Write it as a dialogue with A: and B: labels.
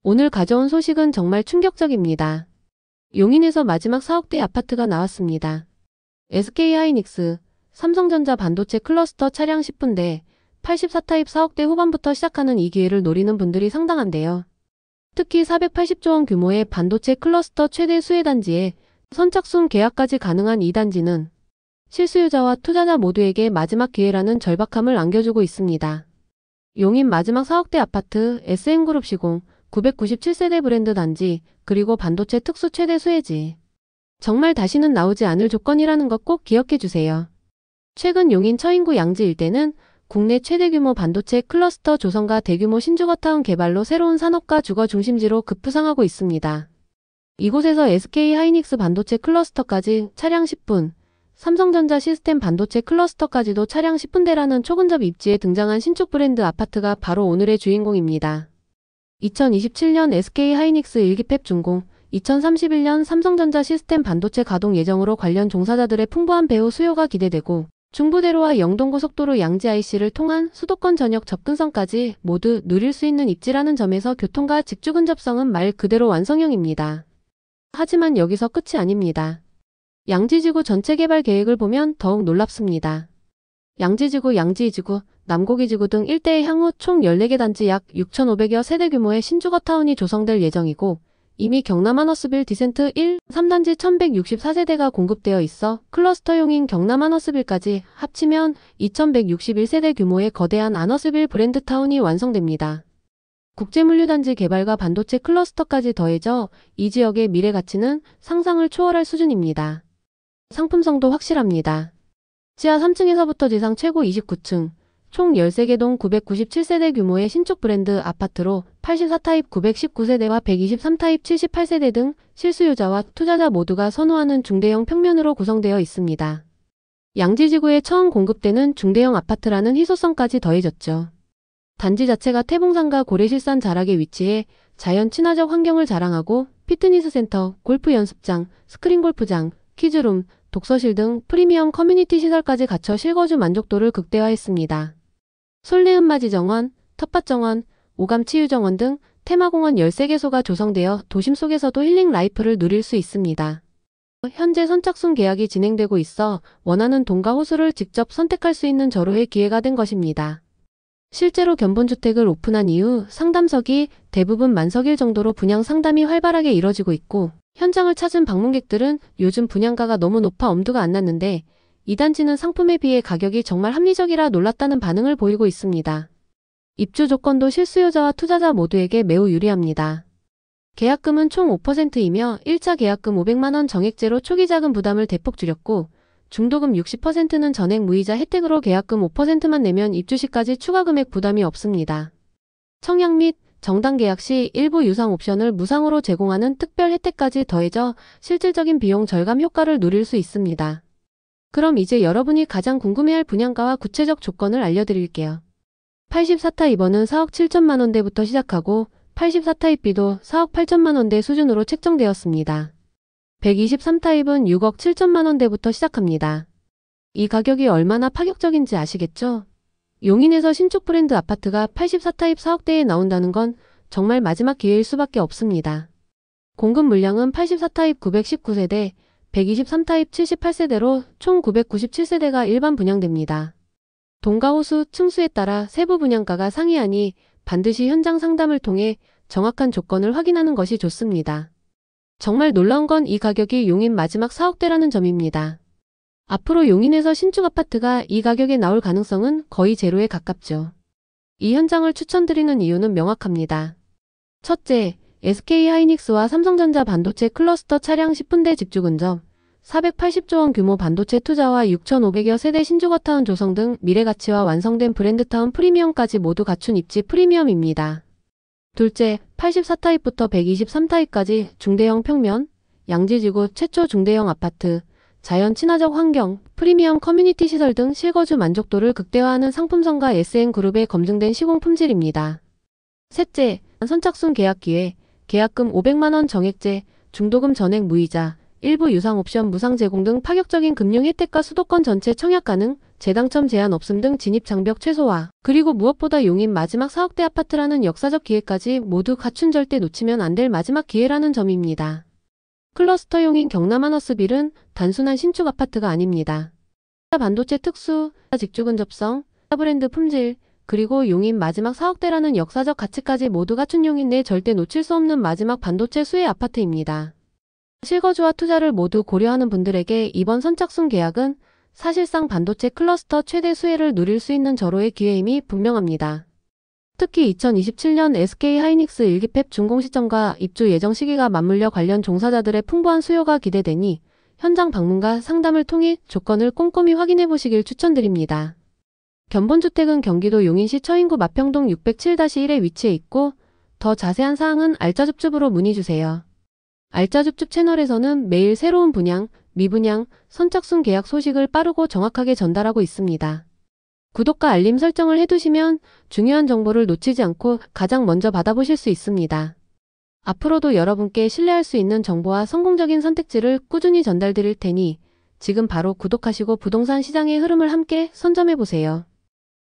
A: 오늘 가져온 소식은 정말 충격적입니다. 용인에서 마지막 4억대 아파트가 나왔습니다. SK하이닉스, 삼성전자 반도체 클러스터 차량 10분대, 84타입 4억대 후반부터 시작하는 이 기회를 노리는 분들이 상당한데요. 특히 480조 원 규모의 반도체 클러스터 최대 수혜 단지에 선착순 계약까지 가능한 이 단지는 실수요자와 투자자 모두에게 마지막 기회라는 절박함을 안겨주고 있습니다. 용인 마지막 4억대 아파트 SN그룹 시공 997세대 브랜드 단지, 그리고 반도체 특수 최대 수혜지. 정말 다시는 나오지 않을 조건이라는 것 꼭 기억해주세요. 최근 용인 처인구 양지 일대는 국내 최대 규모 반도체 클러스터 조성과 대규모 신주거타운 개발로 새로운 산업과 주거 중심지로 급부상하고 있습니다. 이곳에서 SK하이닉스 반도체 클러스터까지 차량 10분, 삼성전자 시스템 반도체 클러스터까지도 차량 10분대라는 초근접 입지에 등장한 신축 브랜드 아파트가 바로 오늘의 주인공입니다. 2027년 SK하이닉스 1기 팹 준공, 2031년 삼성전자 시스템 반도체 가동 예정으로 관련 종사자들의 풍부한 배후 수요가 기대되고, 중부대로와 영동고속도로 양지 IC를 통한 수도권 전역 접근성까지 모두 누릴 수 있는 입지라는 점에서 교통과 직주 근접성은 말 그대로 완성형입니다. 하지만 여기서 끝이 아닙니다. 양지지구 전체 개발 계획을 보면 더욱 놀랍습니다. 양지지구, 양지이지구, 남고기지구 등 일대에 향후 총 14개 단지 약 6,500여 세대 규모의 신주거타운이 조성될 예정이고, 이미 경남 하너스빌 디센트 1, 3단지 1164세대가 공급되어 있어 클러스터용인 경남 하너스빌까지 합치면 2161세대 규모의 거대한 하너스빌 브랜드타운이 완성됩니다. 국제물류단지 개발과 반도체 클러스터까지 더해져 이 지역의 미래 가치는 상상을 초월할 수준입니다. 상품성도 확실합니다. 지하 3층에서부터 지상 최고 29층, 총 13개 동 997세대 규모의 신축 브랜드 아파트로 84타입 919세대와 123타입 78세대 등 실수요자와 투자자 모두가 선호하는 중대형 평면으로 구성되어 있습니다. 양지지구에 처음 공급되는 중대형 아파트라는 희소성까지 더해졌죠. 단지 자체가 태봉산과 고래실산 자락에 위치해 자연 친화적 환경을 자랑하고 피트니스 센터, 골프 연습장, 스크린 골프장, 키즈룸, 독서실 등 프리미엄 커뮤니티 시설까지 갖춰 실거주 만족도를 극대화했습니다. 솔레은마지정원, 텃밭정원, 오감치유정원 등 테마공원 13개소가 조성되어 도심 속에서도 힐링 라이프를 누릴 수 있습니다. 현재 선착순 계약이 진행되고 있어 원하는 동가 호수를 직접 선택할 수 있는 절호의 기회가 된 것입니다. 실제로 견본주택을 오픈한 이후 상담석이 대부분 만석일 정도로 분양 상담이 활발하게 이뤄지고 있고, 현장을 찾은 방문객들은 요즘 분양가가 너무 높아 엄두가 안 났는데 이 단지는 상품에 비해 가격이 정말 합리적이라 놀랐다는 반응을 보이고 있습니다. 입주 조건도 실수요자와 투자자 모두에게 매우 유리합니다. 계약금은 총 5%이며 1차 계약금 500만원 정액제로 초기 자금 부담을 대폭 줄였고, 중도금 60%는 전액 무이자 혜택으로 계약금 5%만 내면 입주 시까지 추가 금액 부담이 없습니다. 청약 및 정당 계약 시 일부 유상 옵션을 무상으로 제공하는 특별 혜택까지 더해져 실질적인 비용 절감 효과를 누릴 수 있습니다. 그럼 이제 여러분이 가장 궁금해할 분양가와 구체적 조건을 알려드릴게요. 84타입 1은 4억 7천만 원대부터 시작하고 84타입 B도 4억 8천만 원대 수준으로 책정되었습니다. 123타입은 6억 7천만 원대부터 시작합니다. 이 가격이 얼마나 파격적인지 아시겠죠? 용인에서 신축 브랜드 아파트가 84타입 4억대에 나온다는 건 정말 마지막 기회일 수밖에 없습니다. 공급 물량은 84타입 919세대, 123타입 78세대로 총 997세대가 일반 분양됩니다. 동가호수, 층수에 따라 세부 분양가가 상이하니 반드시 현장 상담을 통해 정확한 조건을 확인하는 것이 좋습니다. 정말 놀라운 건 이 가격이 용인 마지막 4억대라는 점입니다. 앞으로 용인에서 신축 아파트가 이 가격에 나올 가능성은 거의 제로에 가깝죠. 이 현장을 추천드리는 이유는 명확합니다. 첫째, SK하이닉스와 삼성전자 반도체 클러스터 차량 10분대 집주 근접, 480조 원 규모 반도체 투자와 6,500여 세대 신주거타운 조성 등 미래가치와 완성된 브랜드타운 프리미엄까지 모두 갖춘 입지 프리미엄입니다. 둘째, 84타입부터 123타입까지 중대형 평면, 양지지구 최초 중대형 아파트, 자연 친화적 환경, 프리미엄 커뮤니티 시설 등 실거주 만족도를 극대화하는 상품성과 SN그룹의 검증된 시공 품질입니다. 셋째, 선착순 계약 기회, 계약금 500만원 정액제, 중도금 전액 무이자, 일부 유상 옵션 무상 제공 등 파격적인 금융 혜택과 수도권 전체 청약 가능, 재당첨 제한 없음 등 진입 장벽 최소화, 그리고 무엇보다 용인 마지막 4억대 아파트라는 역사적 기회까지 모두 갖춘 절대 놓치면 안 될 마지막 기회라는 점입니다. 클러스터 용인 경남 하너스빌은 단순한 신축 아파트가 아닙니다. 반도체 특수, 직주 근접성, 브랜드 품질, 그리고 용인 마지막 4억대라는 역사적 가치까지 모두 갖춘 용인 내 절대 놓칠 수 없는 마지막 반도체 수혜 아파트입니다. 실거주와 투자를 모두 고려하는 분들에게 이번 선착순 계약은 사실상 반도체 클러스터 최대 수혜를 누릴 수 있는 절호의 기회임이 분명합니다. 특히 2027년 SK 하이닉스 1기 팹 준공 시점과 입주 예정 시기가 맞물려 관련 종사자들의 풍부한 수요가 기대되니 현장 방문과 상담을 통해 조건을 꼼꼼히 확인해 보시길 추천드립니다. 견본주택은 경기도 용인시 처인구 마평동 607-1에 위치해 있고 더 자세한 사항은 알짜줍줍으로 문의주세요. 알짜줍줍 채널에서는 매일 새로운 분양, 미분양, 선착순 계약 소식을 빠르고 정확하게 전달하고 있습니다. 구독과 알림 설정을 해두시면 중요한 정보를 놓치지 않고 가장 먼저 받아보실 수 있습니다. 앞으로도 여러분께 신뢰할 수 있는 정보와 성공적인 선택지를 꾸준히 전달드릴 테니 지금 바로 구독하시고 부동산 시장의 흐름을 함께 선점해보세요.